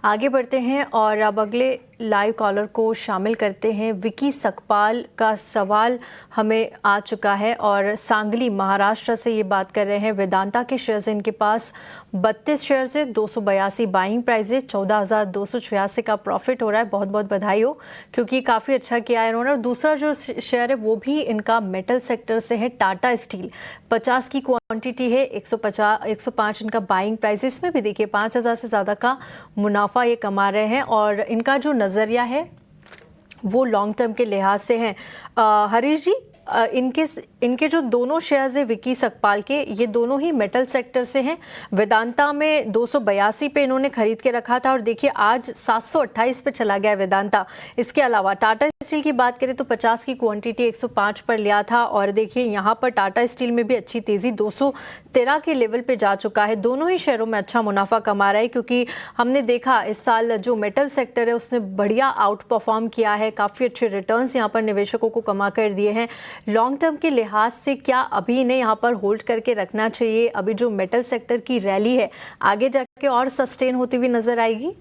आगे बढ़ते हैं और अब अगले लाइव कॉलर को शामिल करते हैं। विकी सकपाल का सवाल हमें आ चुका है और सांगली महाराष्ट्र से ये बात कर रहे हैं। वेदांता के शेयर्स इनके पास 32 शेयर्स है, 282 बाइंग प्राइस है, 14,286 का प्रॉफिट हो रहा है। बहुत बहुत बधाई हो, क्योंकि काफ़ी अच्छा किया है इन्होंने। और दूसरा जो शेयर है वो भी इनका मेटल सेक्टर से है, टाटा स्टील। 50 की क्वांटिटी है, 105 इनका बाइंग प्राइस है। इसमें भी देखिए 5,000 से ज़्यादा का मुनाफा ये कमा रहे हैं और इनका जो नज़रिया है वो लॉन्ग टर्म के लिहाज से है। हरीश जी, इनके जो दोनों शेयर्स है विकी सकपाल के, ये दोनों ही मेटल सेक्टर से हैं। वेदांता में 282 पे इन्होंने खरीद के रखा था और देखिए आज 728 पे चला गया है वेदांता। इसके अलावा टाटा स्टील की बात करें तो 50 की क्वांटिटी 105 पर लिया था और देखिए यहाँ पर टाटा स्टील में भी अच्छी तेजी 213 के लेवल पे जा चुका है। दोनों ही शेयरों में अच्छा मुनाफा कमा रहा है, क्योंकि हमने देखा इस साल जो मेटल सेक्टर है उसने बढ़िया आउट परफॉर्म किया है। काफ़ी अच्छे रिटर्न्स यहाँ पर निवेशकों को कमा कर दिए हैं। लॉन्ग टर्म के लिहाज से क्या अभी इन्हें यहाँ पर होल्ड करके रखना चाहिए? अभी जो मेटल सेक्टर की रैली है आगे जाके और सस्टेन होती हुई नजर आएगी?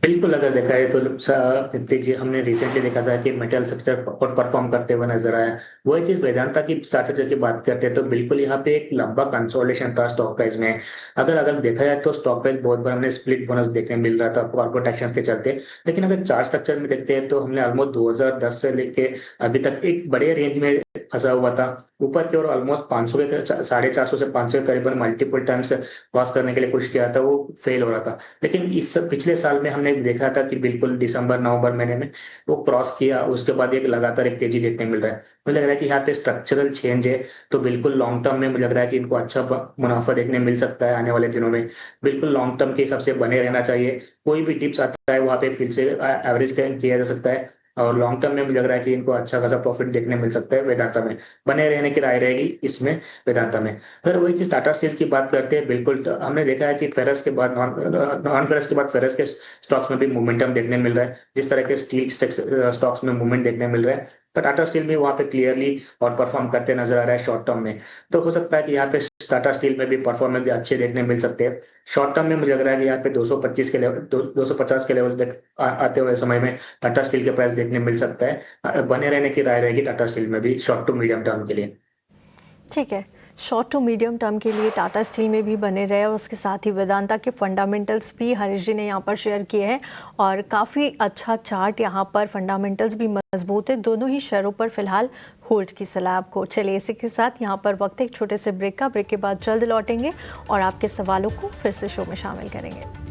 बिल्कुल, अगर देखा है तो दीप्ति जी, हमने रिसेंटली देखा था कि मेटल सेक्टर परफॉर्म करते हुए नजर आया। वही चीज वेदांता की साथ की बात करते हैं तो बिल्कुल यहाँ पे एक लंबा कंसोलिडेशन था स्टॉक प्राइस में। अगर अगर देखा जाए तो स्टॉक प्राइस बहुत बार हमने स्प्लिट बोनस देखने मिल रहा था कॉर्पोरेट एक्शन के चलते। लेकिन अगर चार्ट स्ट्रक्चर में देखते हैं तो हमने ऑलमोस्ट 2010 से लेके अभी तक एक बड़े रेंज में फंसा हुआ था। ऊपर की ओर ऑलमोस्ट 500 के 450 से 500 के करीबन मल्टीपल टाइम्स क्रॉस करने के लिए कोशिश किया था, वो फेल हो रहा था। लेकिन इस पिछले साल में हमने देखा था कि बिल्कुल दिसंबर नवंबर महीने में वो क्रॉस किया। उसके बाद एक लगातार एक तेजी देखने मिल रहा है। मुझे लग रहा है कि यहाँ पे स्ट्रक्चरल चेंज है, तो बिल्कुल लॉन्ग टर्म में मुझे लग रहा है कि इनको अच्छा मुनाफा देखने मिल सकता है आने वाले दिनों में। बिल्कुल लॉन्ग टर्म के हिसाब से बने रहना चाहिए। कोई भी टिप्स आता है वहाँ पे फिर से एवरेज किया जा सकता है और लॉन्ग टर्म में मुझे लग रहा है कि इनको अच्छा खासा प्रॉफिट देखने मिल सकता है। वेदांता में बने रहने की राय रहेगी इसमें। वेदांता में अगर वही चीज टाटा स्टील की बात करते हैं, बिल्कुल हमने देखा है कि फेरस के बाद नॉन फेरस के बाद फेरस के स्टॉक्स में भी मोमेंटम देखने मिल रहा है। जिस तरह के स्टील स्टॉक्स में मूवमेंट देखने मिल रहा है, तो टाटा स्टील भी वहां पे क्लियरली और परफॉर्म करते नजर आ रहा है शॉर्ट टर्म में। तो हो सकता है कि यहाँ पे टाटा स्टील में भी परफॉर्मेंस अच्छे देखने मिल सकते हैं। शॉर्ट टर्म में मुझे लग रहा है कि यहाँ पे 225 के लेवल 250 के लेवल्स आते हुए समय में टाटा स्टील के प्राइस देखने मिल सकता है। बने रहने की राय रहेगी टाटा स्टील में भी शॉर्ट टू मीडियम टर्म के लिए। ठीक है, शॉर्ट टू मीडियम टर्म के लिए टाटा स्टील में भी बने रहे और उसके साथ ही वेदांता के फंडामेंटल्स भी हरीश जी ने यहाँ पर शेयर किए हैं और काफ़ी अच्छा चार्ट यहाँ पर, फंडामेंटल्स भी मजबूत है। दोनों ही शेयरों पर फिलहाल होल्ड की सलाह आपको। चलिए इसी के साथ यहाँ पर वक्त एक छोटे से ब्रेक का। ब्रेक के बाद जल्द लौटेंगे और आपके सवालों को फिर से शो में शामिल करेंगे।